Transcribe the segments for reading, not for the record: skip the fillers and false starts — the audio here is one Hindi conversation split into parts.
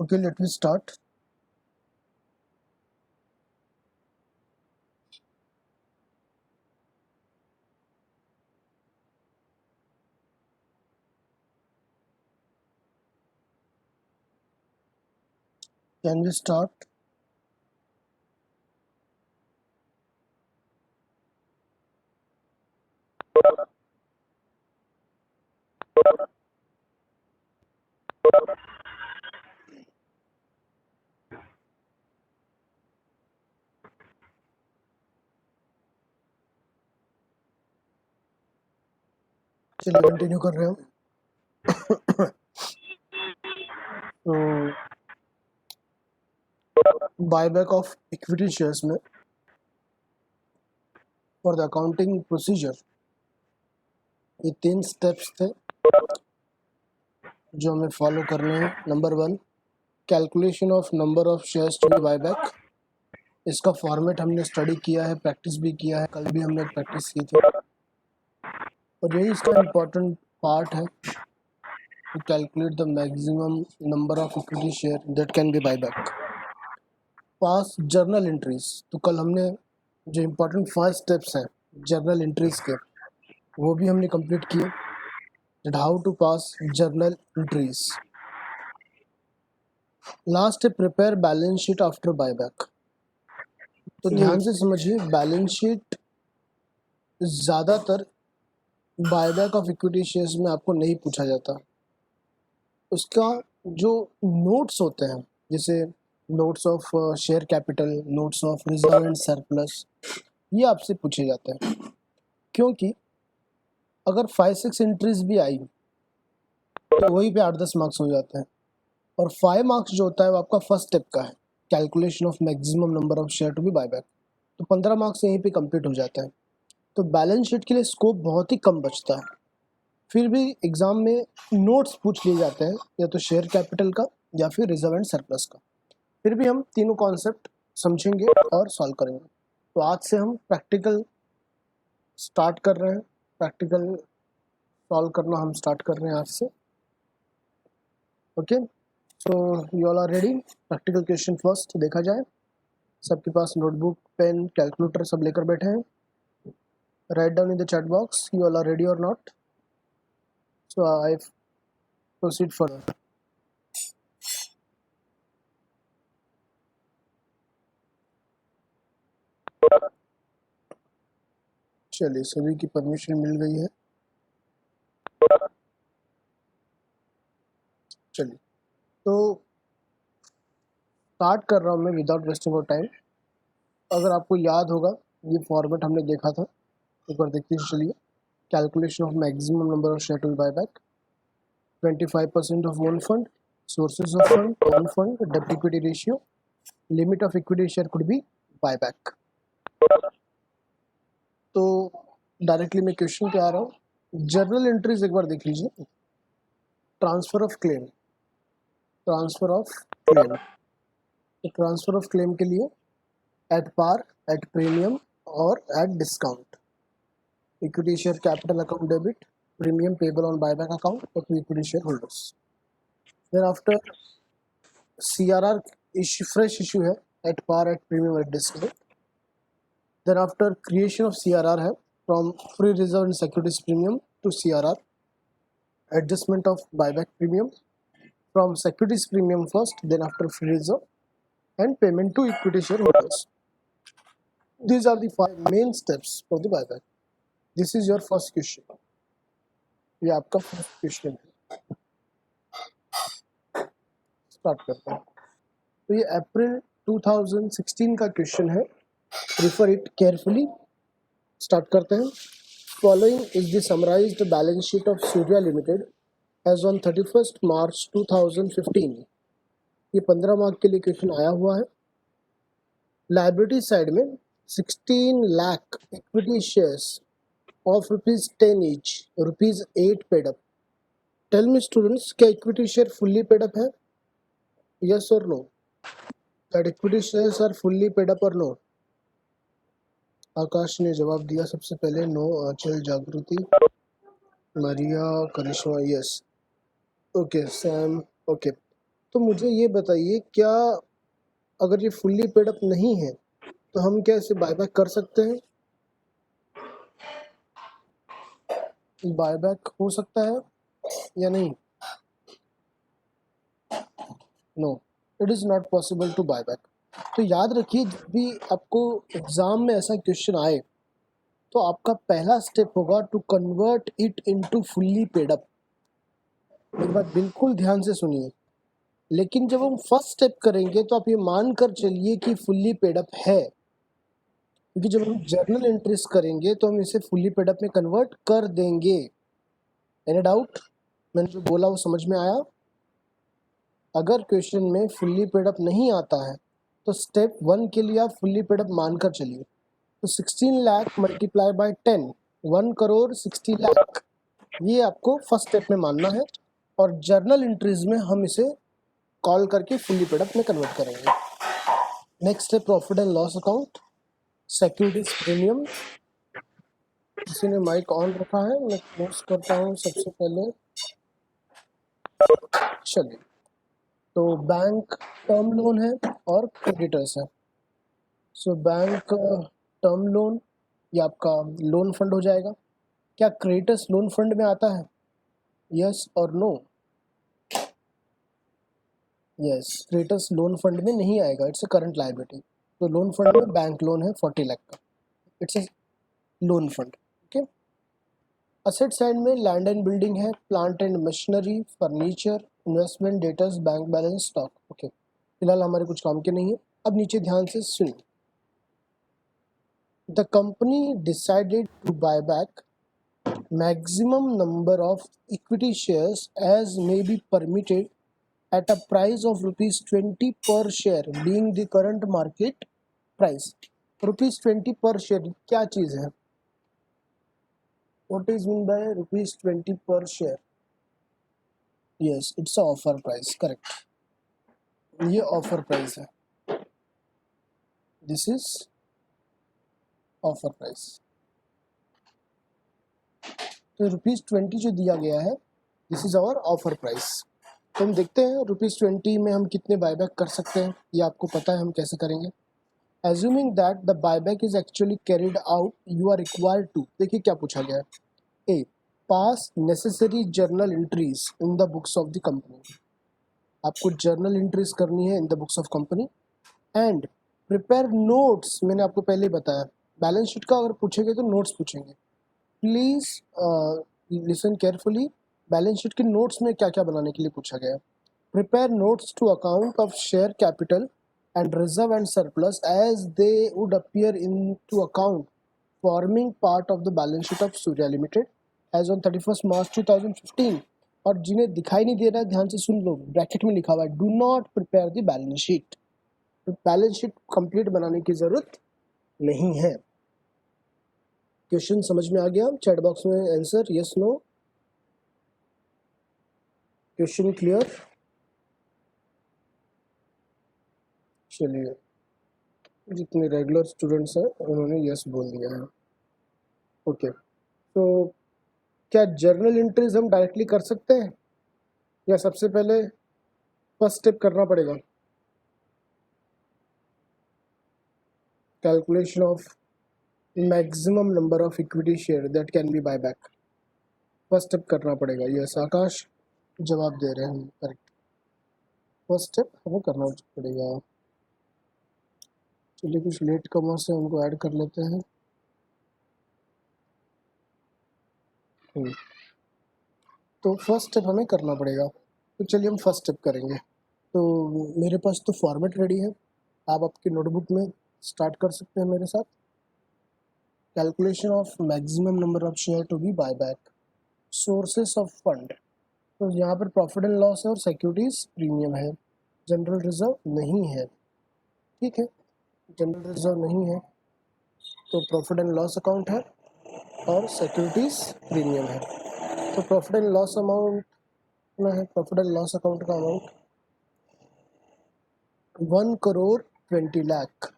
Okay, let me start. Can we start? चलिए कंटिन्यू कर रहे हैं। तो बायबैक ऑफ इक्विटी शेयर्स में फॉर द अकाउंटिंग प्रोसीजर ये 3 स्टेप्स थे जो हमें फॉलो करने हैं। Number 1, calculation of number of shares to be buyback. इसका फॉर्मेट हमने स्टडी किया है, प्रैक्टिस भी किया है, कल भी हमने प्रैक्टिस की थी और यही इसका इम्पोर्टेंट पार्ट है to calculate the maximum number of equity share that can be buyback. Pass journal entries, तो कल हमने जो इम्पोर्टेंट 5 स्टेप्स हैं जर्नल एंट्रीज के वो भी हमने कंप्लीट किए। That how to pass journal entries. Last है prepare balance sheet after buyback. तो ध्यान से समझिए, बैलेंस शीट ज़्यादातर बायबैक ऑफ इक्विटी शेयर्स में आपको नहीं पूछा जाता। उसका जो नोट्स होते हैं, जैसे notes of share capital, notes of reserve and surplus, ये आपसे पूछे जाते हैं। क्योंकि अगर 5-6 एंट्रीज भी आई तो वहीं पे 8-10 मार्क्स हो जाते हैं और 5 मार्क्स जो होता है वो आपका फर्स्ट स्टेप का है, calculation of maximum number of share to be buyback. तो 15 मार्क्स यहीं पे कंप्लीट हो जाता है। तो बैलेंस शीट के लिए स्कोप बहुत ही कम बचता है। फिर भी एग्जाम में नोट्स पूछ लिए जाते हैं, या तो शेयर कैपिटल का या फिर रिजर्व एंड सरप्लस का। फिर भी हम तीनों कॉन्सेप्ट समझेंगे और सॉल्व करेंगे। तो आज से हम प्रैक्टिकल स्टार्ट कर रहे हैं, प्रैक्टिकल सॉल्व करना हम स्टार्ट कर रहे हैं आज से। Okay, so you all are ready? Practical question first देखा जाए। सबके पास नोटबुक, पेन, कैलकुलेटर सब लेकर बैठे हैं? Write down in the chat box you all are ready or not. So I proceed further. चलिए, सभी की परमिशन मिल गई है। चलिए, तो स्टार्ट कर रहा हूँ मैं विदाउट वेस्टिंग ऑफ टाइम। अगर आपको याद होगा ये फॉर्मेट हमने देखा था, एक बार देखते चलिए। Calculation of maximum number of share to be buyback, 25% of own fund, sources of fund, own fund, डेब्ट equity ratio, limit of equity share could be buyback. तो डायरेक्टली मैं क्वेश्चन पे आ रहा हूँ। जर्नल एंट्रीज एक बार देख लीजिए। Transfer of claim, transfer of claim, तो ट्रांसफर ऑफ क्लेम के लिए एट पार, एट प्रीमियम और at discount. Equity share capital account debit, premium payable on buyback account और to equity share holders. Then after CRR issue, fresh issue है at par, at premium, at discount. Then after creation of CRR है from free reserve and securities premium to CRR, adjustment of buyback premium from securities premium first, then after free reserve and payment to equity shareholders. These are the 5 main steps for the buyback. This is your first question. ये आपका फर्स्ट क्वेश्चन है। स्टार्ट करते हैं। तो ये अप्रैल 2016 का क्वेश्चन है, रिफर इट केयरफुली। स्टार्ट करते हैं। Following is the summarised balance sheet of Surya limited as on 31 मार्च 2015। ये 15 मार्क के लिए क्वेश्चन आया हुआ है। लाइबिलिटी साइड में 16 lakh equity shares of ₹10 each, ₹8 paid up. Tell me students, क्या equity share fully paid up है? यस और no? That equity shares are fully paid up or no? Akash ने जवाब दिया सबसे पहले no, Anchal, Jagriti, Maria, Karishma, yes, okay, Sam, okay. तो मुझे ये बताइए, क्या अगर ये फुल्ली पेड अप नहीं है तो हम क्या इसे बायबैक कर सकते हैं? बायबैक हो सकता है या नहीं? No, it is not possible to buyback. तो याद रखिए, जब भी आपको एग्जाम में ऐसा क्वेश्चन आए तो आपका पहला स्टेप होगा to convert it into fully paid up. मेरी बात बिल्कुल ध्यान से सुनिए। लेकिन जब हम फर्स्ट स्टेप करेंगे तो आप ये मान कर चलिए कि फुल्ली पेड अप है, क्योंकि जब हम जर्नल एंट्रीज करेंगे तो हम इसे फुल्ली पेड अप में कन्वर्ट कर देंगे। Any doubt? मैंने जो बोला वो समझ में आया? अगर क्वेश्चन में फुल्ली पेड अप नहीं आता है तो स्टेप 1 के लिए आप फुल्ली पेड अप मानकर चलिए। तो 16 लाख मल्टीप्लाई बाय 10, 1 करोड़ 60 लाख, ये आपको फर्स्ट स्टेप में मानना है। और जर्नल एंट्रीज में हम इसे कॉल करके फुल्ली पेड अप में कन्वर्ट करेंगे। नेक्स्ट है profit and loss account, securities premium. किसी ने माइक ऑन रखा है, मैं क्लोज करता हूँ सबसे पहले। चलिए, तो बैंक टर्म लोन है और क्रेडिटर्स है। सो बैंक टर्म लोन, ये आपका लोन फंड हो जाएगा। क्या क्रेडिटर्स लोन फंड में आता है? यस और no? Yes, creditors loan fund में नहीं आएगा, इट्स अ करंट लायबिलिटी। तो लोन फंड में बैंक लोन है 40 लाख का, it's a loan fund. Okay. Asset side में लैंड एंड बिल्डिंग है, plant and machinery, furniture, investment, debtors, bank balance, stock. Okay, फिलहाल हमारे कुछ काम के नहीं है। अब नीचे ध्यान से सुनिए। The company decided to buy back maximum number of equity shares as may be permitted at a price of rupees 20 per share being the current market price। rupees 20 per share क्या चीज है? what is mean by rupees 20 per share? yes, it's a offer price, correct। ये ऑफर प्राइस है, दिस इज ऑफर प्राइस। तो ₹20 जो दिया गया है, this is our offer price. तो हम देखते हैं ₹20 में हम कितने बायबैक कर सकते हैं, ये आपको पता है हम कैसे करेंगे। Assuming that the buyback is actually carried out, you are required to, देखिए क्या पूछा गया है। A, pass necessary journal entries in the books of the company। आपको जर्नल एंट्रीज करनी है in the books of company. And prepare notes, मैंने आपको पहले ही बताया, बैलेंस शीट का अगर पूछेंगे तो नोट्स पूछेंगे। Please listen carefully, balance sheet के नोट्स में क्या क्या बनाने के लिए पूछा गया है। Prepare notes to account of share capital and reserve and surplus as they would appear into account forming part of the balance sheet of Surya Limited as on 31st March 2015। और जिन्हें दिखाई नहीं दे रहा है ध्यान से सुन लो, ब्रैकेट में लिखा हुआ है do not prepare the balance sheet. तो बैलेंस शीट कंप्लीट बनाने की जरूरत नहीं है। क्वेश्चन समझ में आ गया? चैट बॉक्स में answer yes no, question clear? चलिए, जितने रेगुलर स्टूडेंट्स हैं उन्होंने यस बोल दिया है। ओके, तो क्या जर्नल एंट्रीज हम डायरेक्टली कर सकते हैं या सबसे पहले फर्स्ट स्टेप करना पड़ेगा? Calculation of maximum number of equity share that can be buy back, first step करना पड़ेगा। यस, आकाश जवाब दे रहे हैं, करेक्ट, फर्स्ट स्टेप हमें करना पड़ेगा। चलिए, कुछ लेट कमर से उनको ऐड कर लेते हैं। तो फर्स्ट स्टेप हमें करना पड़ेगा, तो चलिए हम फर्स्ट स्टेप करेंगे। तो मेरे पास तो फॉर्मेट रेडी है, आप आपकी नोटबुक में स्टार्ट कर सकते हैं मेरे साथ। Calculation of maximum number of share to be buy back, sources of fund. तो यहाँ पर प्रॉफिट एंड लॉस है और सिक्योरिटीज प्रीमियम है, जनरल रिजर्व नहीं है। ठीक है, जनरल रिजर्व नहीं है तो प्रॉफिट एंड लॉस अकाउंट है और सिक्योरिटीज प्रीमियम है। तो प्रॉफिट एंड लॉस अमाउंट कितना है? प्रॉफिट एंड लॉस अकाउंट का अमाउंट 1 करोड़ 20 लाख,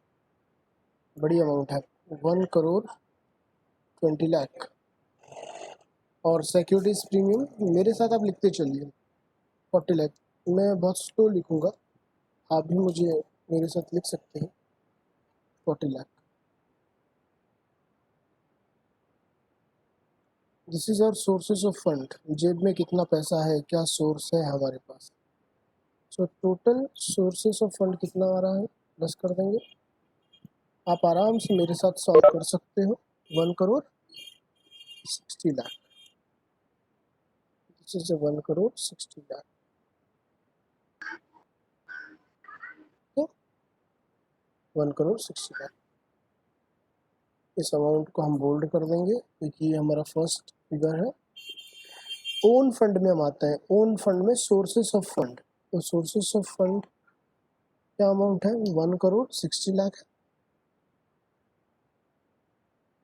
बड़ी अमाउंट है, 1 करोड़ 20 लाख। और सिक्योरिटीज प्रीमियम मेरे साथ आप लिखते चलिए 40 लाख। मैं बहुत स्लो लिखूंगा, आप भी मुझे मेरे साथ लिख सकते हैं 40 lakh. This is our sources of fund, जेब में कितना पैसा है, क्या सोर्स है हमारे पास। So total sources of fund कितना आ रहा है, प्लस कर देंगे। आप आराम से मेरे साथ सॉल्व कर सकते हो। 1,60,00,000। This is 1,60,00,000। 1,60,00,000। इस अमाउंट को हम बोल्ड कर देंगे क्योंकि ये हमारा फर्स्ट फिगर है। ओन फंड में हम आते हैं। ओन फंड में सोर्सेस ऑफ फंड, तो सोर्सेस ऑफ फंड क्या अमाउंट है, 1,60,00,000 है।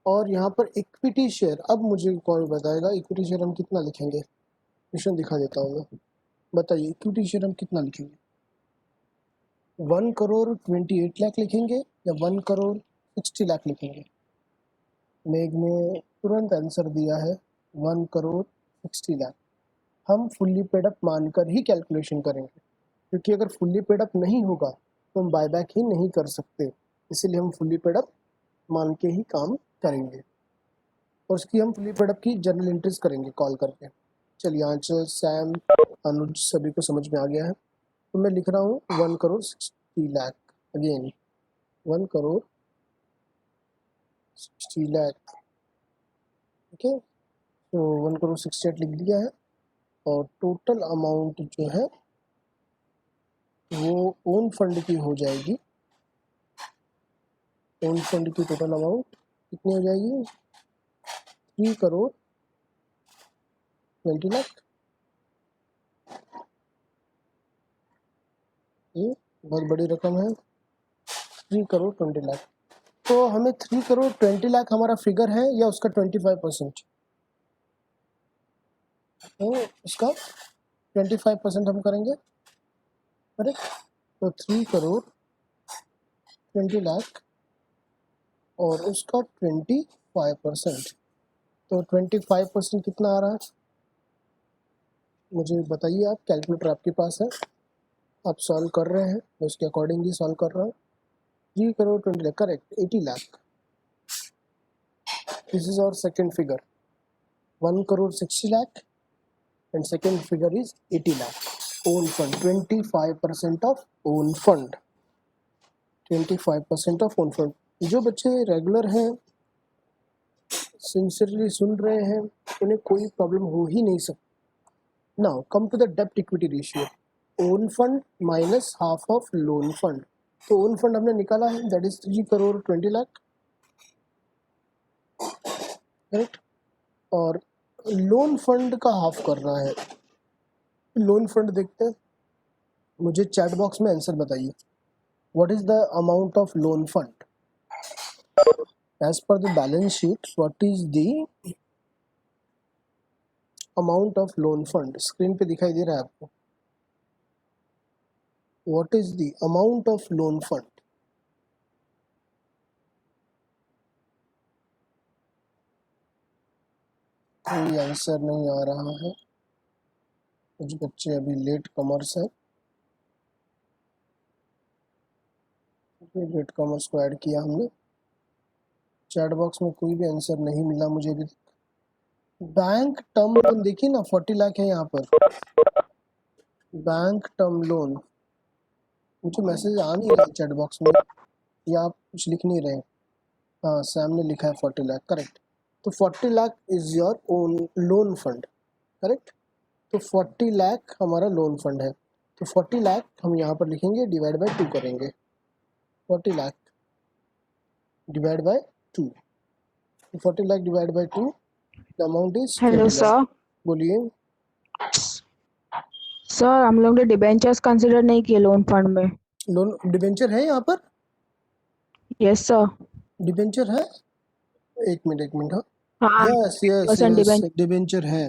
और यहाँ पर इक्विटी शेयर, अब मुझे कौन बताएगा इक्विटी शेयर हम कितना लिखेंगे, क्वेश्चन दिखा देता हूँ मैं। बताइए इक्विटी शेयर हम कितना लिखेंगे, 1,28,00,000 लिखेंगे या 1,60,00,000 लिखेंगे। मेघ ने तुरंत आंसर दिया है 1,60,00,000। हम फुल्ली पेड अप मानकर ही कैलकुलेशन करेंगे, क्योंकि अगर फुल्ली पेड अप नहीं होगा तो हम बायबैक ही नहीं कर सकते, इसीलिए हम फुल्ली पेड अप मान के ही काम करेंगे। और उसकी हम फुल्ली पेड अप की जर्नल एंट्रीज करेंगे कॉल करके। चलिए आंचल, सैम, अनुज सभी को समझ में आ गया है। तो मैं लिख रहा हूँ 1,60,00,000 अगेन 1,60,00,000। ठीक है, तो 1,68,00,000 लिख दिया है। और टोटल अमाउंट जो है वो ओन फंड की हो जाएगी। ओन फंड की टोटल अमाउंट कितनी हो जाएगी, 3,20,00,000। ये बहुत बड़ी रकम है, 3,20,00,000। तो हमें 3,20,00,000 हमारा फिगर है या उसका 25%, तो उसका 25% हम करेंगे। करेक्ट, तो 3,20,00,000 और उसका 25%, तो 25% कितना आ रहा है मुझे बताइए। आप कैलकुलेटर आपके पास है, आप सॉल्व कर रहे हैं, मैं उसके अकॉर्डिंग ही सॉल्व कर रहा हूँ। 3,20,00,000 correct, 80,00,000। This is our second figure, 1,60,00,000 and second figure is 80,00,000. Own fund, 25% of own fund, 25% of own fund। जो बच्चे रेगुलर हैं, सिंसियरली सुन रहे हैं, उन्हें कोई प्रॉब्लम हो ही नहीं सकती। नाउ कम टू द डेब्ट equity ratio, own fund minus half of loan fund. तो ओन फंड हमने निकाला है, दैट इज 3,20,00,000। करेक्ट, और लोन फंड का हाफ करना है। लोन फंड देखते हैं, मुझे चैट बॉक्स में आंसर बताइए। What is the amount of loan fund as per the balance sheet? What is the amount of loan fund? Screen पे दिखाई दे रहा है आपको? What is the amount of loan fund? कोई आंसर नहीं आ रहा है, कुछ बच्चे अभी लेट कमर्स हैं। लेट कॉमर्स को ऐड किया हमने। चैट बॉक्स में कोई भी आंसर नहीं मिला मुझे अभी। बैंक टर्म लोन देखिए ना, 40,00,000 है यहाँ पर, बैंक टर्म लोन। मुझे मैसेज आ नहीं रहा चैट बॉक्स में, या आप कुछ लिख नहीं रहे? हाँ, सैम ने लिखा है 40,00,000, करेक्ट। तो 40,00,000 is your own loan fund, correct. तो 40,00,000 हमारा लोन फंड है, तो 40,00,000 हम यहाँ पर लिखेंगे, डिवाइड बाय 2 करेंगे। 40,00,000 divide by 2, 40,00,000 divide by 2, the amount is hello 20,00,000। Sir. बोलिए सर हम लोग ने डिबेंचर्स कंसिडर नहीं किए लोन फंड में। लोन डिबेंचर है यहाँ पर? Yes sir. डिबेंचर है, एक मिनट। हाँ, yes yes 10% yes, debenture. Debenture है,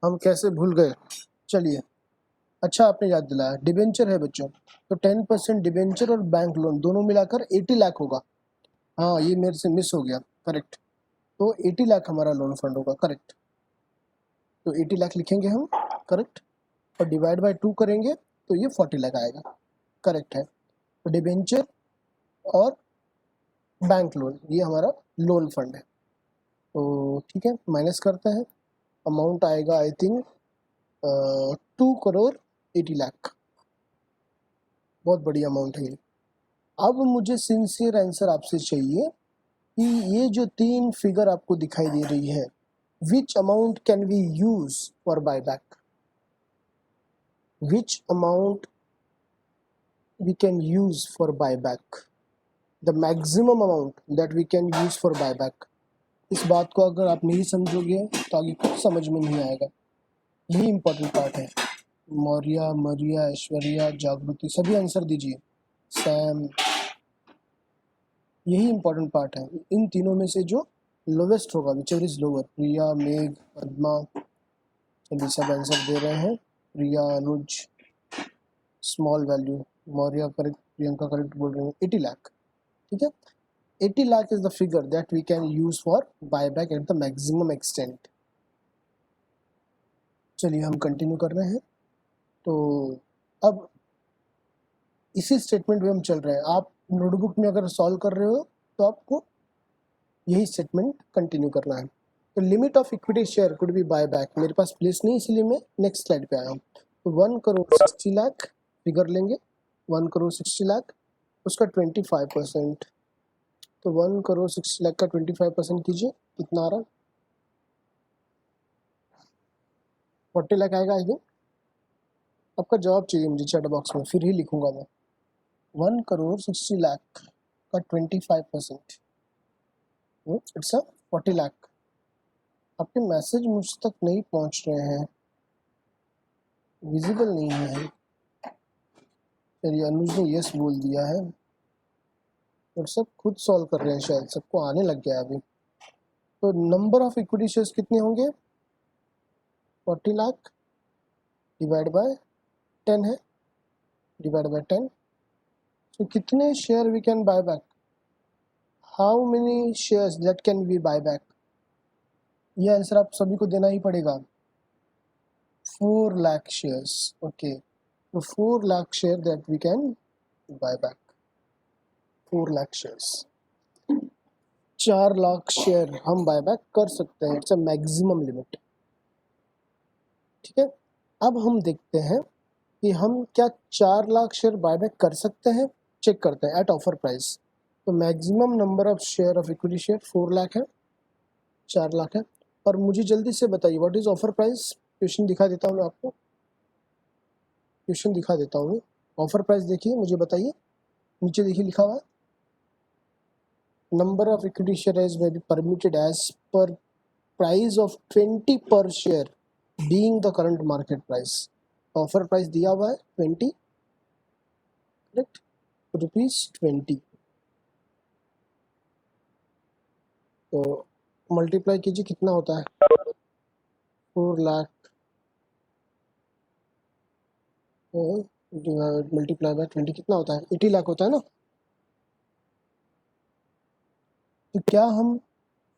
हम कैसे भूल गए। चलिए, अच्छा आपने याद दिलाया, डिबेंचर है बच्चों। तो 10% डिबेंचर और बैंक लोन दोनों मिलाकर 80,00,000 होगा। हाँ, ये मेरे से मिस हो गया, करेक्ट। तो 80,00,000 हमारा लोन फंड होगा, करेक्ट। तो 80 लाख लिखेंगे हम, करेक्ट, और डिवाइड बाय 2 करेंगे तो ये 40 लाख आएगा, करेक्ट है। तो डिबेंचर और बैंक लोन ये हमारा लोन फंड है। तो ठीक है, माइनस करते हैं, अमाउंट आएगा आई थिंक 2 करोड़ 80 लाख, बहुत बड़ी अमाउंट है ये। अब मुझे सिंसियर आंसर आपसे चाहिए कि ये जो 3 फिगर आपको दिखाई दे रही है, which amount can we use for buyback, which amount we can use for buyback, the maximum amount that we can use for buyback। इस बात को अगर आप नहीं समझोगे तो आगे कुछ समझ में नहीं आएगा, यही इंपॉर्टेंट पार्ट है। मौर्या, मरिया, ऐश्वर्या, जागृति, सभी आंसर दीजिए। सैम, यही इंपॉर्टेंट पार्ट है। इन तीनों में से जो लोवेस्ट होगा, whichever is lower, Priya, Megh, Padma, चलिए सब आंसर दे रहे हैं। Priya, Anuj, small value, Maurya correct, Priyanka correct बोल रहे हैं। 80 लाख, ठीक है। 80 lakh is the figure that we can use for buyback at the maximum extent। चलिए हम कंटिन्यू कर रहे हैं। तो अब इसी स्टेटमेंट में हम चल रहे हैं। आप नोटबुक में अगर सॉल्व कर रहे हो तो आपको यही स्टेटमेंट कंटिन्यू करना है। तो limit of equity share could B buy back, मेरे पास प्लेस नहीं इसलिए मैं नेक्स्ट स्लाइड पे आया हूँ। तो 1 करोड़ 60 लाख फिगर लेंगे, 1 करोड़ 60 लाख, उसका 25%, तो 1 करोड़ 60 लाख का 25% कीजिए, कितना आ रहा है? 40 लाख आएगा आई थिंक। आपका जवाब चाहिए मुझे चैट बॉक्स में, फिर ही लिखूंगा मैं। 1 करोड़ 60 लाख का 25%, इट्स अ 40 लाख। आपके मैसेज मुझ तक नहीं पहुंच रहे हैं, विजिबल नहीं है। चलिए अनुज ने यस बोल दिया है और सब खुद सॉल्व कर रहे हैं, शायद सबको आने लग गया अभी। तो नंबर ऑफ इक्विटी शेयर्स कितने होंगे? 40 लाख डिवाइड बाय 10 है, डिवाइड बाय 10। तो कितने share we can buy back, how many shares that can be buy back? ये आंसर आप सभी को देना ही पड़ेगा। 4 लाख शेयर्स, ओके। तो 4 lakh share that we can buy back, 4 lakh shares, 4 lakh share हम बाय बैक कर सकते हैं, इट्स अ मैक्सिमम लिमिट, ठीक है। अब हम देखते हैं कि हम क्या 4 लाख शेयर बायबैक कर सकते हैं, चेक करते हैं एट ऑफर प्राइस। तो maximum number of share of equity share 4 lakh है, 4 लाख है। और मुझे जल्दी से बताइए what is offer price. Question दिखा देता हूँ मैं आपको, क्वेश्चन दिखा देता हूँ। ऑफर प्राइस देखिए, मुझे बताइए, नीचे देखिए लिखा हुआ है, number of equity share may be permitted as per price of 20 per share being the current market price। Offer price दिया हुआ है 20, करेक्ट, ₹20। तो मल्टीप्लाई कीजिए, कितना होता है? 4 लाख मल्टीप्लाई बाय 20 कितना होता है? 80 लाख होता है ना। तो क्या हम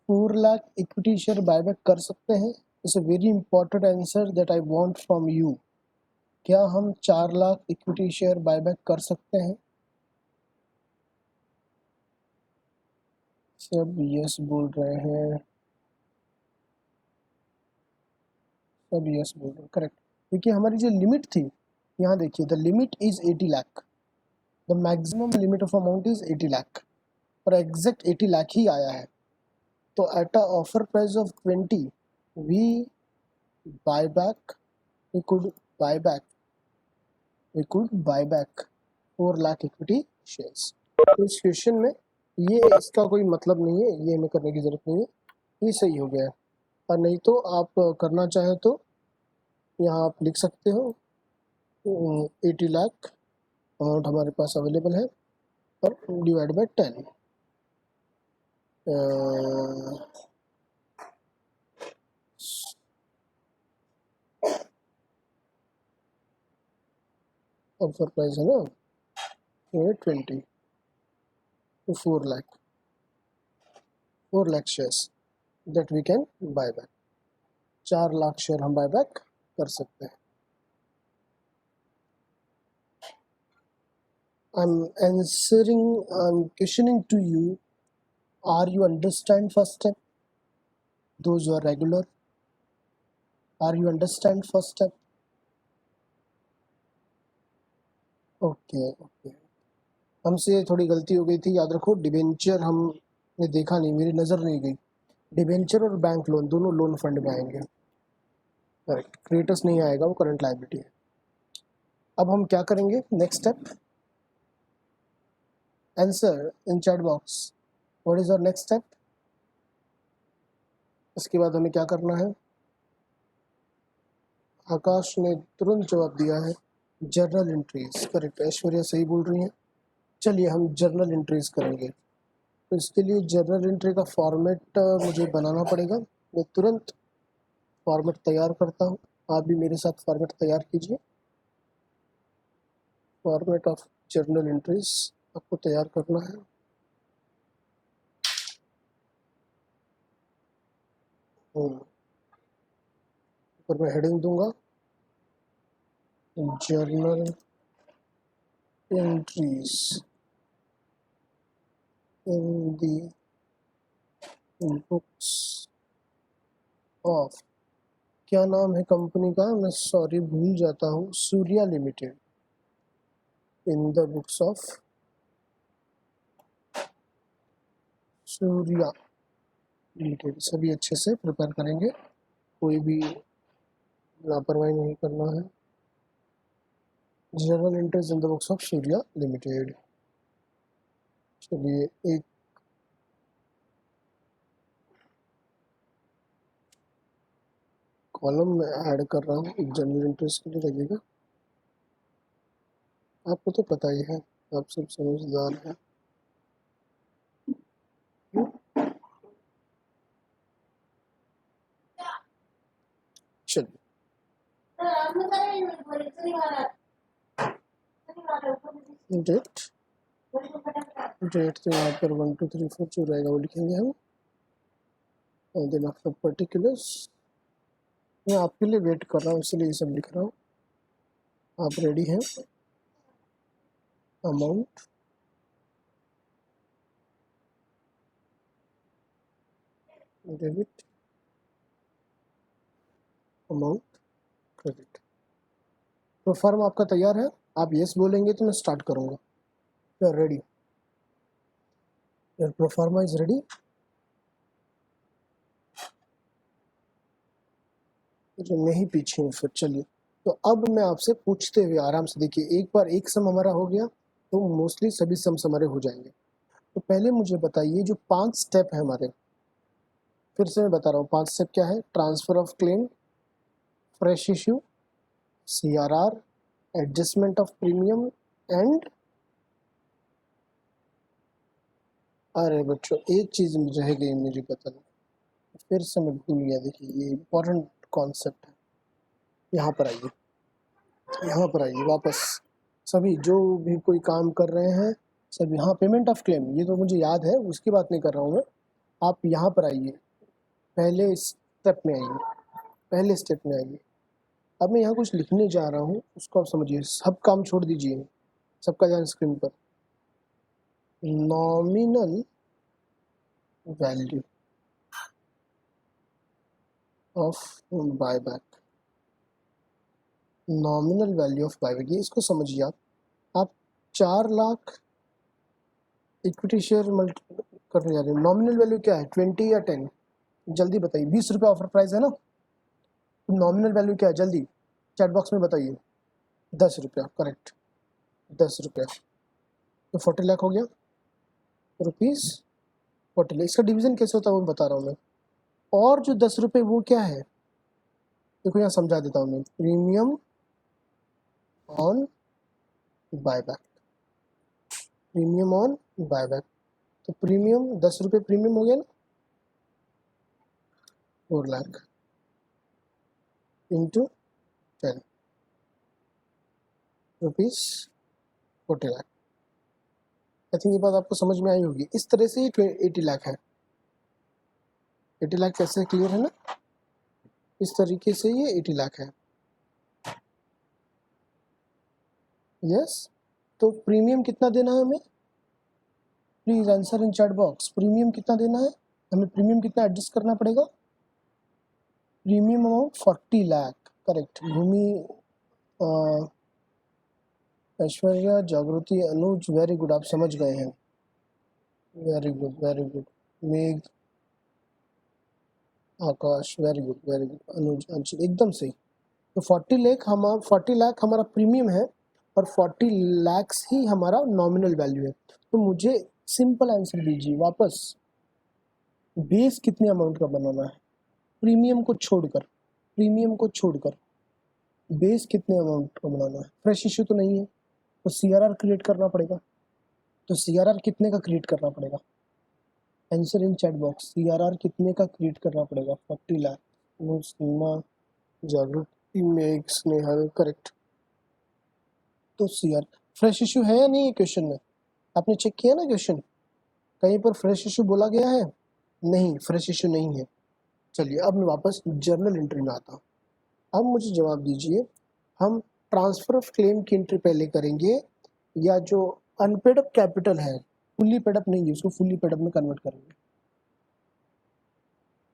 4 लाख इक्विटी शेयर बायबैक कर सकते हैं? It's a very important answer that I want from you. क्या हम 4 लाख इक्विटी शेयर बायबैक कर सकते हैं? सब यस बोल रहे हैं, सब यस बोल रहे हैं, करेक्ट। क्योंकि हमारी जो लिमिट थी, यहाँ देखिए, the limit is 80 lakh, the maximum limit of amount is 80 lakh, और एग्जैक्ट 80 लाख ही आया है। तो at a offer price of 20 we buy back, we could buy back, we could buy back 4 lakh equity shares. तो इस क्वेश्चन में ये इसका कोई मतलब नहीं है, ये हमें करने की जरूरत नहीं है, ये सही हो गया है। और नहीं तो आप करना चाहे तो यहाँ आप लिख सकते हो 80 लाख अमाउंट हमारे पास अवेलेबल है और डिवाइड बाय 10। ऑफर प्राइस है ना 20 to 4 lakh shares that we can buy back, 4 lakh share हम बायबैक कर सकते हैं। I'm questioning to you, are you understand first step? Those who are regular, are you understand first step? Okay, हमसे थोड़ी गलती हो गई थी, याद रखो डिबेंचर हमने देखा नहीं, मेरी नज़र नहीं गई। डिबेंचर और बैंक लोन दोनों लोन फंड में आएंगे, करेक्ट। क्रेडिटर्स नहीं आएगा, वो करंट लायबिलिटी है। अब हम क्या करेंगे, next step, answer in chat box, what is our next step. इसके बाद हमें क्या करना है, आकाश ने तुरंत जवाब दिया है जर्नल एंट्रीज, करेक्ट। ऐश्वर्या सही बोल रही हैं। चलिए हम जर्नल एंट्रीज करेंगे। तो इसके लिए जर्नल एंट्री का फॉर्मेट मुझे बनाना पड़ेगा। मैं तुरंत फॉर्मेट तैयार करता हूँ, आप भी मेरे साथ फॉर्मेट तैयार कीजिए। फॉर्मेट ऑफ जर्नल एंट्रीज आपको तैयार करना है। ऊपर मैं हेडिंग दूंगा journal entries in the books of, क्या नाम है कंपनी का, मैं सॉरी भूल जाता हूँ, Surya limited. In the books of Surya limited. सभी अच्छे से प्रिपेयर करेंगे, कोई भी लापरवाही नहीं करना है। Journal entries in the books of Surya limited. चलिए एक कॉलम में ऐड कर रहा हूँ, एक जर्नल एंट्रीज के लिए लगेगा। आपको तो पता ही है, आप सब समझदार हैं। चलिए डेट तो यहाँ पर 1 2 3 4 जो रहेगा वो लिखेंगे हम। और देन आफ्टर पर्टिकुलर्स, मैं आपके लिए वेट कर रहा हूँ इसलिए ये सब लिख रहा हूँ। आप रेडी हैं। Amount, debit, amount, credit. Proforma आपका तैयार है, आप यस बोलेंगे तो मैं स्टार्ट करूँगा। You are ready, your proforma is ready. तो मैं ही पीछे हूँ फिर। चलिए तो अब मैं आपसे पूछते हुए आराम से, देखिए एक बार एक सम हमारा हो गया तो मोस्टली सभी सम हमारे हो जाएंगे। तो पहले मुझे बताइए जो 5 स्टेप है हमारे, फिर से मैं बता रहा हूँ 5 स्टेप क्या है। Transfer of claim, fresh issue, CRR, adjustment of premium and, अरे बच्चों एक चीज़ रह गई मुझे बताना, फिर से मैं भूल गया। देखिए ये इम्पोर्टेंट कॉन्सेप्ट है। यहाँ पर आइए, यहाँ पर आइए वापस। सभी जो भी कोई काम कर रहे हैं सब यहाँ, पेमेंट ऑफ क्लेम ये तो मुझे याद है, उसकी बात नहीं कर रहा हूँ मैं। आप यहाँ पर आइए, पहले स्टेप में आइए, पहले स्टेप में आइए। अब मैं यहाँ कुछ लिखने जा रहा हूँ, उसको आप समझिए। सब काम छोड़ दीजिए, सबका ध्यान स्क्रीन पर। Nominal value of buyback, nominal value of buyback, ये इसको समझिए। आप 4 लाख इक्विटी शेयर करने जा रहे हैं। नॉमिनल वैल्यू क्या है, 20 या 10? जल्दी बताइए। 20 रुपये ऑफर प्राइस है ना, तो नॉमिनल वैल्यू क्या है, जल्दी चैट बॉक्स में बताइए। 10 रुपया, करेक्ट, 10 रुपया। तो 40 लाख हो गया, रुपीज़ 40 लाख। इसका डिवीजन कैसे होता है वो बता रहा हूँ मैं। और जो 10 रुपये वो क्या है, देखो यहाँ समझा देता हूँ मैं। Premium on buyback, premium on buyback. तो प्रीमियम 10 रुपये प्रीमियम हो गया ना, 4 lakh into 10, rupees 40 lakh. I think ये बात आपको समझ में आई होगी। इस तरह से ये 80 लाख है। 80 लाख कैसे, क्लियर है ना। इस तरीके से ये 80 लाख है। यस, तो प्रीमियम कितना देना है हमें? Please answer in chat box. Premium कितना देना है हमें? प्रीमियम कितना एडजस्ट करना पड़ेगा? Premium amount 40 lakh. करेक्ट। भूमि, ऐश्वर्या, जागृति, अनुज, वेरी गुड, आप समझ गए हैं। Very good, very good. मेघ, आकाश, वेरी गुड, वेरी गुड। अनुज, अंशु, एकदम सही। तो 40 लाख हमारा प्रीमियम है और 40 लैक्स ही हमारा नॉमिनल वैल्यू है। तो मुझे सिंपल आंसर दीजिए वापस, बेस कितने अमाउंट का बनाना है? प्रीमियम को छोड़कर, प्रीमियम को छोड़कर बेस कितने अमाउंट का बनाना है? फ्रेश इशू तो नहीं है, तो सीआरआर क्रिएट करना पड़ेगा। तो सीआरआर कितने का क्रिएट करना पड़ेगा? Answer in chat box. CRR कितने का क्रिएट करना पड़ेगा? 40 लाख। सीमा, जागृति, मेघ, स्नेहल, करेक्ट। तो सीआर फ्रेश इशू है या नहीं है क्वेश्चन में? आपने चेक किया ना क्वेश्चन, कहीं पर फ्रेश इशू बोला गया है? नहीं, फ्रेश इशू नहीं है। चलिए अब मैं वापस जर्नल एंट्री में आता हूँ। अब मुझे जवाब दीजिए, हम ट्रांसफर ऑफ क्लेम की एंट्री पहले करेंगे या जो अनपेड अप कैपिटल है, फुल्ली पेड अप नहीं है, उसको फुल्ली पेड अप में कन्वर्ट करेंगे?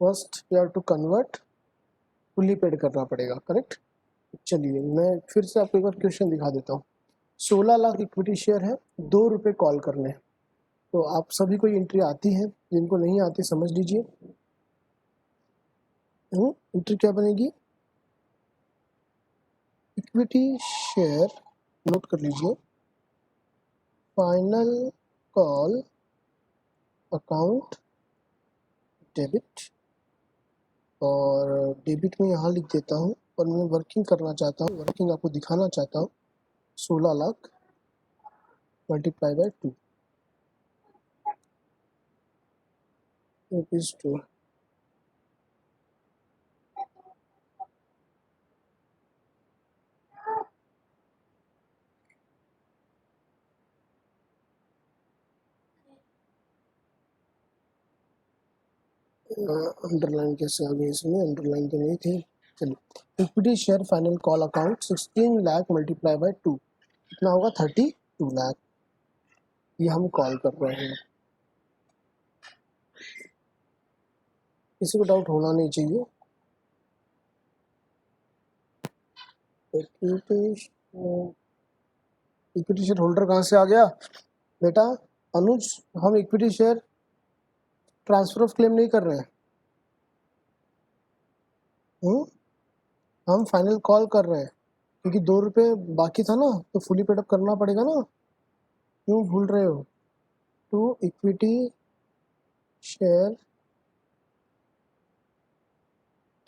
First we have to convert, fully paid करना पड़ेगा, करेक्ट। चलिए मैं फिर से आपको एक बार क्वेश्चन दिखा देता हूँ। 16 लाख इक्विटी शेयर है, 2 रुपये कॉल करने हैं। तो आप सभी को ये एंट्री आती है, जिनको नहीं आती समझ लीजिए। एंट्री क्या बनेगी? इक्विटी शेयर, नोट कर लीजिए, फाइनल कॉल अकाउंट डेबिट, और डेबिट में यहाँ लिख देता हूँ और मैं वर्किंग करना चाहता हूँ, वर्किंग आपको दिखाना चाहता हूँ। 16 lakh multiply by 2 rupees 2। Underline कैसे आ गई इसमें? अंडरलाइन तो नहीं थी। चलिए, equity share final call account 16 lakh multiply by 2 कितना होगा? 32 लाख। ये हम कॉल कर रहे हैं। किसी को डाउट होना नहीं चाहिए। इक्विटी शेयर होल्डर कहाँ से आ गया बेटा? अनुज, हम equity share transfer of claim नहीं कर रहे हैं। हम फाइनल कॉल कर रहे हैं क्योंकि 2 रुपये बाकी था ना, तो फुली पेड अप करना पड़ेगा ना। क्यों भूल रहे हो? To equity share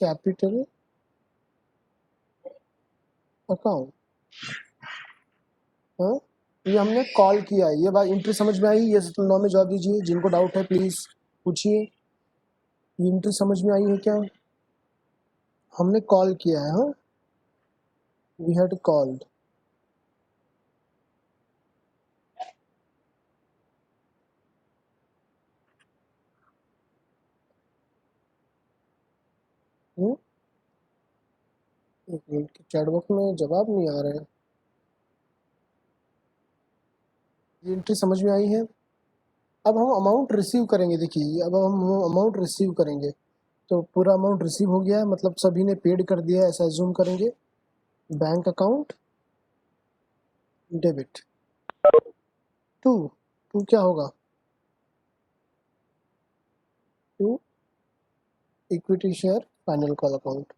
capital account. हाँ, ये हमने कॉल किया है। ये बात एंट्री समझ में आई? ये नो में जवाब दीजिए, जिनको डाउट है प्लीज पूछिए। ये एंट्री समझ में आई है क्या? हमने कॉल किया है। हाँ, वी हैड कॉल्ड। एक मिनट, चैट बॉक्स में जवाब नहीं आ रहा है। ये एंट्री समझ में आई है? अब हम अमाउंट रिसीव करेंगे। देखिए, अब हम अमाउंट रिसीव करेंगे, तो पूरा अमाउंट रिसीव हो गया है, मतलब सभी ने पेड कर दिया है ऐसा एज्यूम करेंगे। Bank account debit to, to क्या होगा? To equity share final call account,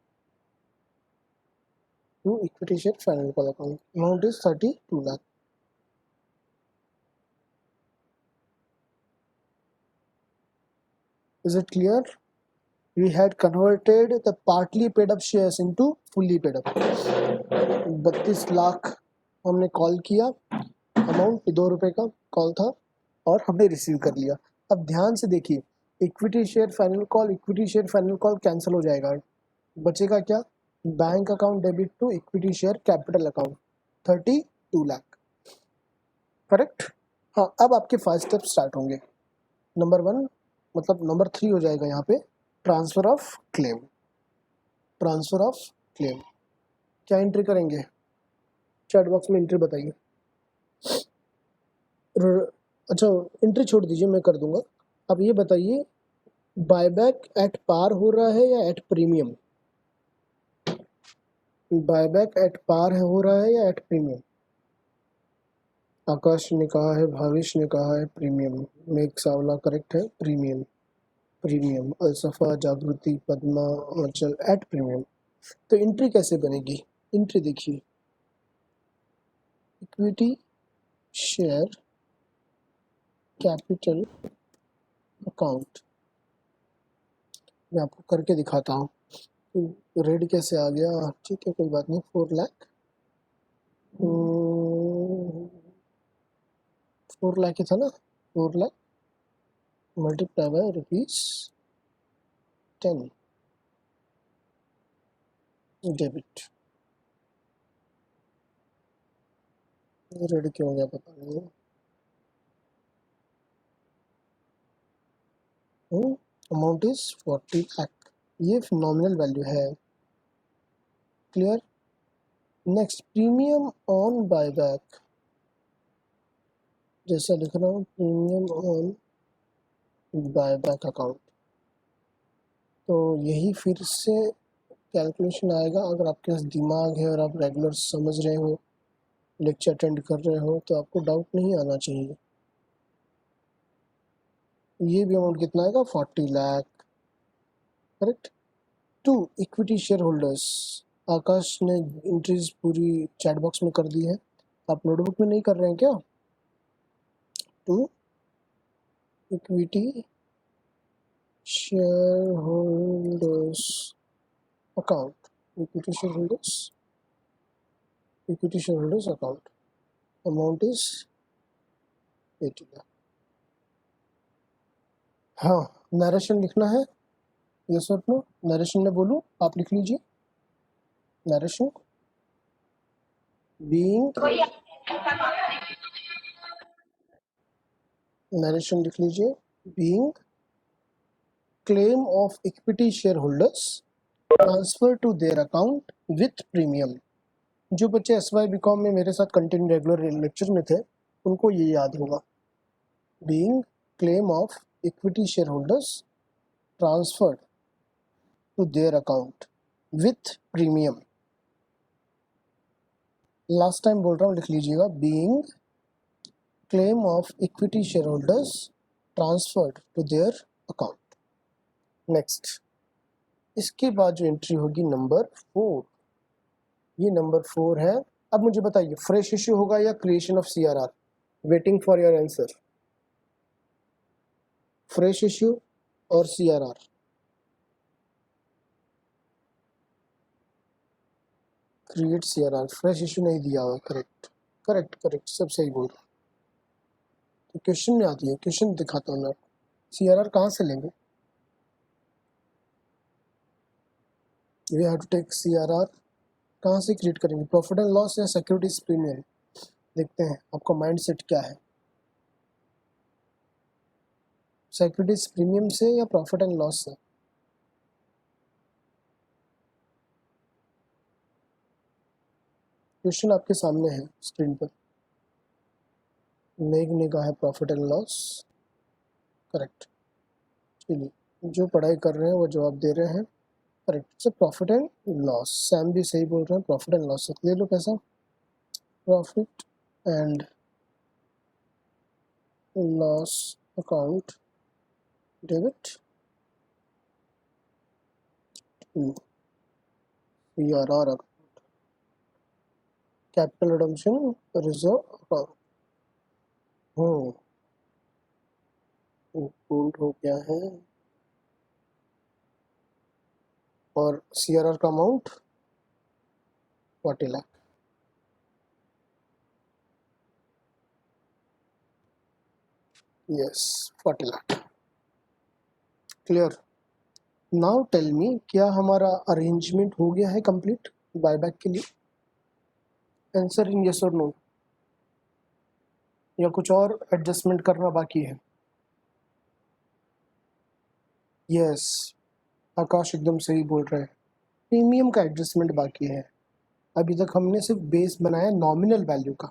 to equity share final call account. Amount is 32 lakh. Is it clear? We had converted the partly paid up shares into fully paid up। 32 lakh हमने कॉल किया, अमाउंट 2 रुपये का कॉल था और हमने रिसीव कर लिया। अब ध्यान से देखिए, equity share final call, equity share final call cancel हो जाएगा, बचेगा क्या? Bank account debit to equity share capital account 32 lakh. Correct. हाँ, अब आपके 5 स्टेप स्टार्ट होंगे। नंबर 1 मतलब नंबर 3 हो जाएगा यहाँ पे, transfer of claim. Transfer of claim. क्या एंट्री करेंगे? चैट बॉक्स में एंट्री बताइए। अच्छा एंट्री छोड़ दीजिए, मैं कर दूंगा। अब ये बताइए बायबैक एट पार हो रहा है या at premium? Buyback at par हो रहा है या एट प्रीमियम? आकाश ने कहा है, भावेश ने कहा है प्रीमियम। मेघ सावला करेक्ट है, प्रीमियम। प्रीमियम। अलसफा, जागृति, पद्मा, आंचल एट प्रीमियम। तो एंट्री कैसे बनेगी? एंट्री देखिए, इक्विटी शेयर कैपिटल अकाउंट। मैं आपको करके दिखाता हूँ। रेड कैसे आ गया? ठीक है कोई बात नहीं। 4 लाख 4 लाख ही था ना? 4 lakh multiply by ₹10 debit. Red क्यों हो गया पता नहीं। Amount is 40 lakh. ये नॉमिनल वैल्यू है। Clear? Next, premium on buyback. जैसा लिख रहा हूँ, प्रीमियम ऑन बायबैक अकाउंट। तो यही फिर से कैलकुलेशन आएगा। अगर आपके पास दिमाग है और आप रेगुलर समझ रहे हो, लेक्चर अटेंड कर रहे हो, तो आपको डाउट नहीं आना चाहिए। ये भी अमाउंट कितना आएगा? 40 lakh. Correct. To equity share holders. Akash ने एंट्रीज पूरी चैट बॉक्स में कर दी है। आप नोटबुक में नहीं कर रहे हैं क्या? To equity share holders account. Equity share holders account. Amount is 80 lakh. हाँ, नरेशन लिखना है। यस और नो? नरेशन में बोलूँ? आप लिख लीजिए। नरेशन बीइंग, नरेशन लिख लीजिए, being claim of equity share holders transfer to their account with premium. जो बच्चे SY BCom में मेरे साथ कंटिन्यू रेगुलर लेक्चर में थे, उनको ये याद होगा। Being claim of equity share holders transferred to their account with premium. Last time बोल रहा हूँ, लिख लीजिएगा। Being claim of equity share holders transferred to their account. Next, इसके बाद जो एंट्री होगी नंबर 4। ये नंबर 4 है। अब मुझे बताइए, फ्रेश इश्यू होगा या creation of CRR? Waiting for your answer. Fresh issue और CRR। Create CRR। Fresh issue नहीं दिया हुआ। करेक्ट करेक्ट करेक्ट, सब सही बोल रहा। तो क्वेश्चन में आती है, क्वेश्चन दिखाता हूँ मैं आपको। CRR कहाँ से लेंगे? We have to take CRR। कहाँ से क्रिएट करेंगे? प्रॉफिट एंड लॉस या सिक्योरिटीज प्रीमियम? देखते हैं आपका माइंड सेट क्या है। सिक्योरिटीज प्रीमियम से या प्रॉफिट एंड लॉस से? क्वेश्चन आपके सामने है स्क्रीन पर। मेघ ने कहा है प्रॉफिट एंड लॉस। करेक्ट। चलिए, जो पढ़ाई कर रहे हैं वो जवाब दे रहे हैं। करेक्ट से प्रॉफिट एंड लॉस। सैम भी सही बोल रहे हैं, प्रॉफिट एंड लॉस। ले लो पैसा। Profit and loss account debit CRR account. Capital redemption reserve account. Include हो गया है। और CRR का amount 40 lakh. Yes, 40 lakh. Clear? Now tell me, क्या हमारा अरेंजमेंट हो गया है कंप्लीट बायबैक के लिए? आंसर इन यस और नो, या कुछ और एडजस्टमेंट करना बाकी है? यस, आकाश एकदम सही बोल रहे हैं। प्रीमियम का एडजस्टमेंट बाकी है। अभी तक हमने सिर्फ बेस बनाया नॉमिनल वैल्यू का।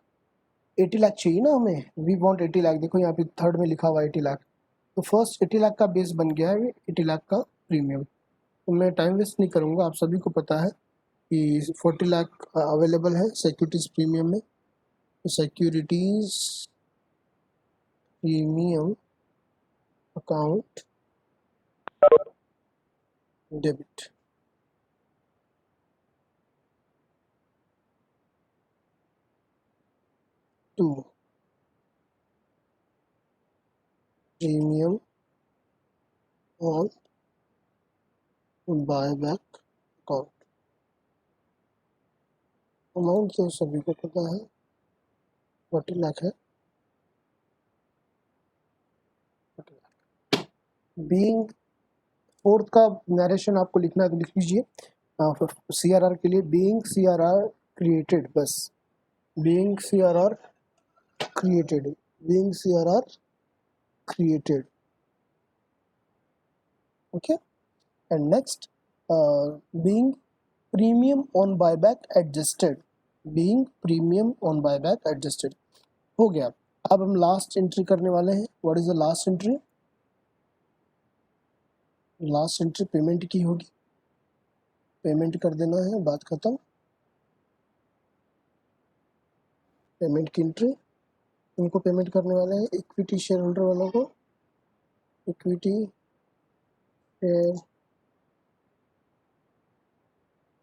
80 लाख चाहिए ना हमें, वी वांट 80 लाख। देखो यहाँ पे थर्ड में लिखा हुआ 80 लाख, तो फर्स्ट 80 लाख का बेस बन गया है 80 लाख का प्रीमियम। तो मैं टाइम वेस्ट नहीं करूँगा, आप सभी को पता है कि 40 लाख अवेलेबल है सिक्योरिटीज प्रीमियम में। तो securities premium account debit, to premium on buyback account. Amount तो सभी को पता है 40 लाख है। बीइंग फोर्थ का नरेशन आपको लिखना है तो लिख लीजिए CRR के लिए, बीइंग CRR क्रिएटेड, बस being CRR created, being CRR created, okay. And next, being premium on buyback adjusted, being premium on buyback adjusted हो गया। अब हम लास्ट एंट्री करने वाले हैं। What is the last entry? Last entry payment की होगी, पेमेंट कर देना है, बात खत्म। पेमेंट की एंट्री, उनको पेमेंट करने वाले हैं इक्विटी शेयर होल्डर वालों को। Equity share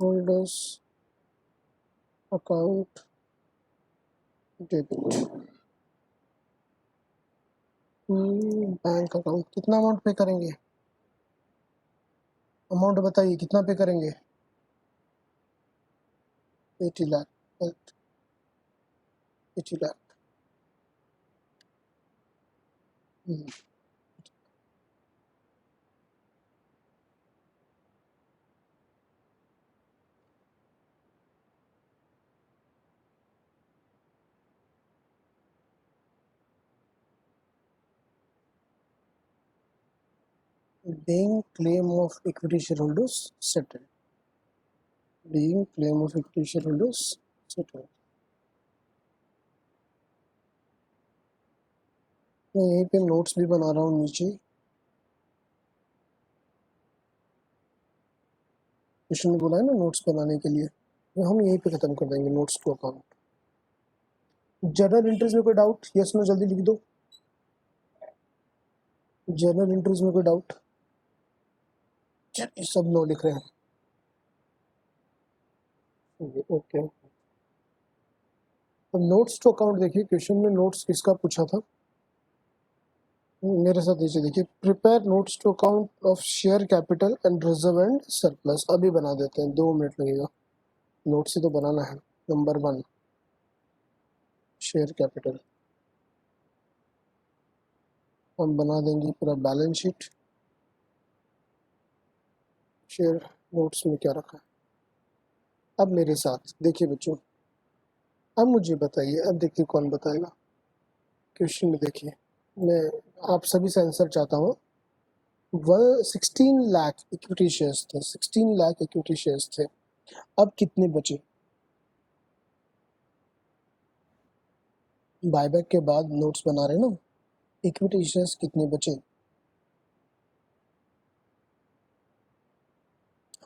holders account debit, bank account. कितना अमाउंट पे करेंगे? अमाउंट बताइए कितना पे करेंगे? 80 lakh, 80 lakh. Being claim of equity shareholders settled, being claim of equity shareholders settled। मैं यहीं पे नोट्स भी बना रहा हूँ नीचे, कृष्ण ने बोला है ना नोट्स बनाने के लिए, तो हम यहीं पे खत्म कर देंगे notes to account. Journal entries में कोई डाउट? यस नो जल्दी लिख दो। जर्नल एंट्रीज में कोई डाउट? सब नो लिख रहे हैं, ओके। अब नोट्स टू अकाउंट देखिए, क्वेश्चन में नोट्स किसका पूछा था, मेरे साथ नीचे देखिए। Prepare notes to account of share capital and reserve and surplus. अभी बना देते हैं, 2 मिनट लगेगा, नोट्स ही तो बनाना है। नंबर 1 शेयर कैपिटल, हम बना देंगे पूरा बैलेंस शीट। शेयर नोट्स में क्या रखा है? अब मेरे साथ देखिए बच्चों, अब मुझे बताइए, अब देखिए कौन बताएगा। क्वेश्चन में देखिए, मैं आप सभी से आंसर चाहता हूँ। 16 लाख इक्विटी शेयर्स थे, 16 लाख इक्विटी शेयर्स थे। अब कितने बचे? बायबैक के बाद नोट्स बना रहे ना, इक्विटी शेयर्स कितने बचे?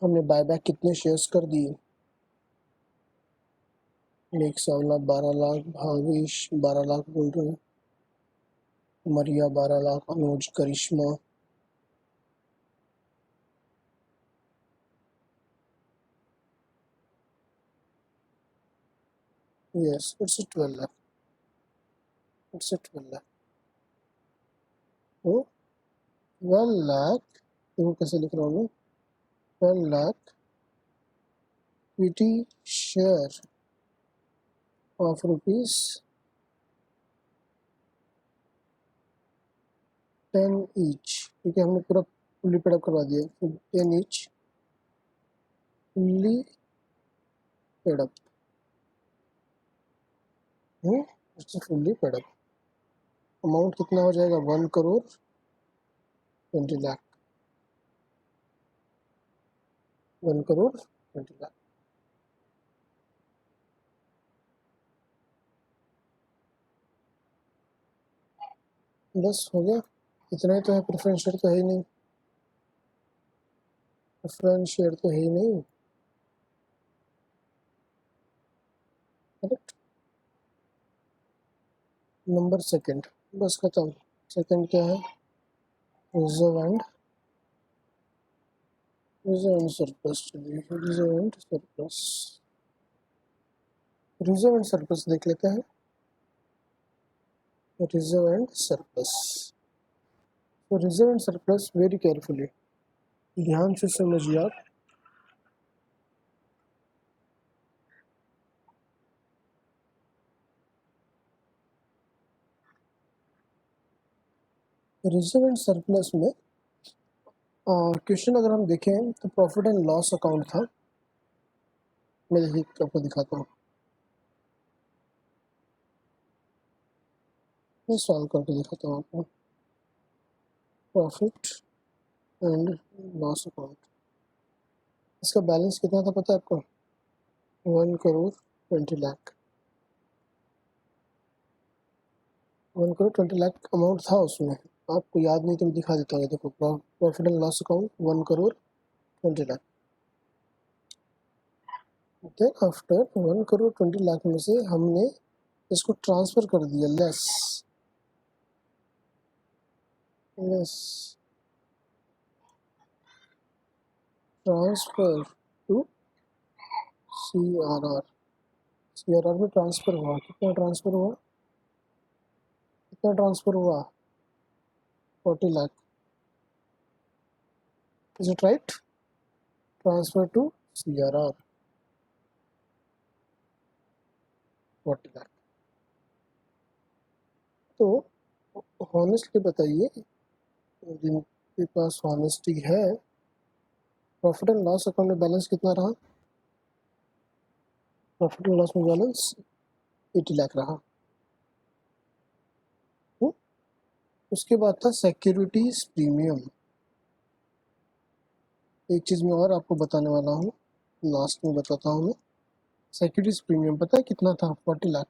हमने बायबैक कितने शेयर्स कर दिए? एक सावला 12 लाख, भावेश 12 लाख बोल रहे हैं, Maria 12 lakh, Anuj, Karishma, yes it's 12 lakh, it's 12 lakh. तो 12 लाख, देखो कैसे लिख रहा हूँ मैं, 12 lakh equity share of rupees 10 each. ठीक है, हमने पूरा फुल्ली पेड अप करवा दिया, 10 each fully paid up, fully paid up. Amount कितना हो जाएगा? 1 करोड़ 20 लाख, 1 करोड़ 20 लाख। बस हो गया, इतना ही तो है। प्रेफरेंस शेयर तो है ही नहीं, प्रेफरेंस शेयर तो है ही नहीं। करेक्ट। नंबर सेकंड, बस खत्म। सेकंड क्या है? Reserve and surplus. चलिए reserve and surplus, reserve and surplus देख लेते हैं। रिजर्व एंड सरप्लस, तो reserve and surplus very carefully, ध्यान से समझिए आप। रिजर्व एंड सरप्लस में क्वेश्चन अगर हम देखें तो प्रॉफिट एंड लॉस अकाउंट था। मैं देखिए आपको दिखाता हूँ, मैं सॉल्व करके दिखाता हूँ आपको। प्रॉफिट एंड लॉस अकाउंट, इसका बैलेंस कितना था पता है आपको? 1 करोड़ 20 लाख। 1 करोड़ 20 लाख अमाउंट था उसमें, आपको याद नहीं तो मैं दिखा देता हूँ। देखो profit and loss account 1 crore 20 lakh. Then after 1 crore 20 lakh में से हमने इसको ट्रांसफर कर दिया less transfer to CRR। CRR में ट्रांसफर हुआ, कितना ट्रांसफर हुआ? कितना ट्रांसफर हुआ? 40 lakh. Is it right? Transfer to CRR 40 lakh. तो हॉनेस्टली बताइए, जिनके पास हॉनेस्टी है, प्रॉफिट एंड लॉस अकाउंट में बैलेंस कितना रहा? प्रॉफिट एंड लॉस में बैलेंस 80 लाख रहा। उसके बाद था सिक्योरिटीज प्रीमियम। एक चीज़ मैं और आपको बताने वाला हूँ, लास्ट में बताता हूँ मैं। सिक्योरिटीज प्रीमियम पता है कितना था? 40 लाख।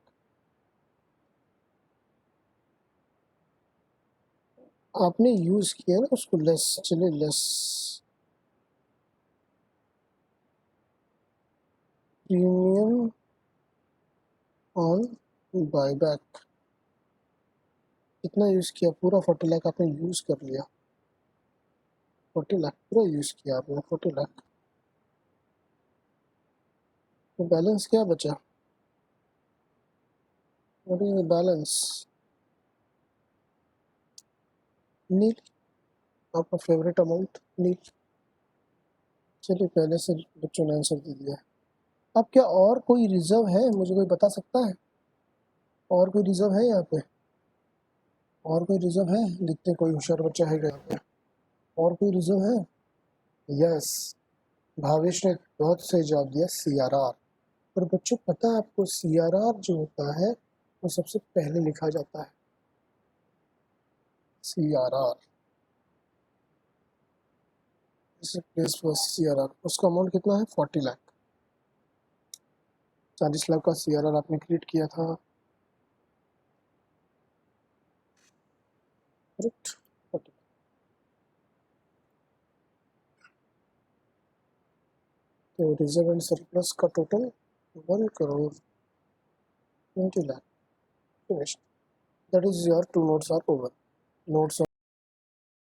आपने यूज़ किया ना उसको लेस, चलिए लेस प्रीमियम ऑन बायबैक। कितना यूज़ किया? पूरा 40 लाख आपने यूज़ कर लिया। 40 लाख पूरा यूज़ किया आपने, 40 लाख। तो बैलेंस क्या बचा? What is the balance? Neel, आपका फेवरेट अमाउंट नील। चलिए पहले से बच्चों ने आंसर दे दिया। अब क्या और कोई रिजर्व है? मुझे कोई बता सकता है? और कोई रिजर्व है यहाँ पे? और कोई रिजर्व है? देखते कोई होशियार बच्चा है यहाँ पे। और कोई रिजर्व है? यस, भावेश ने बहुत सही जवाब दिया, CRR। पर बच्चों पता है आपको, CRR जो होता है वो सबसे पहले लिखा जाता है। CRR, CRR, उसका अमाउंट कितना है? 40 लाख। 40 लाख का CRR आपने क्रिएट किया था। करेक्ट। तो रिजर्व एंड सरप्लस का total 1 crore 20 lakh. Finish. That is your 2 notes are over. Notes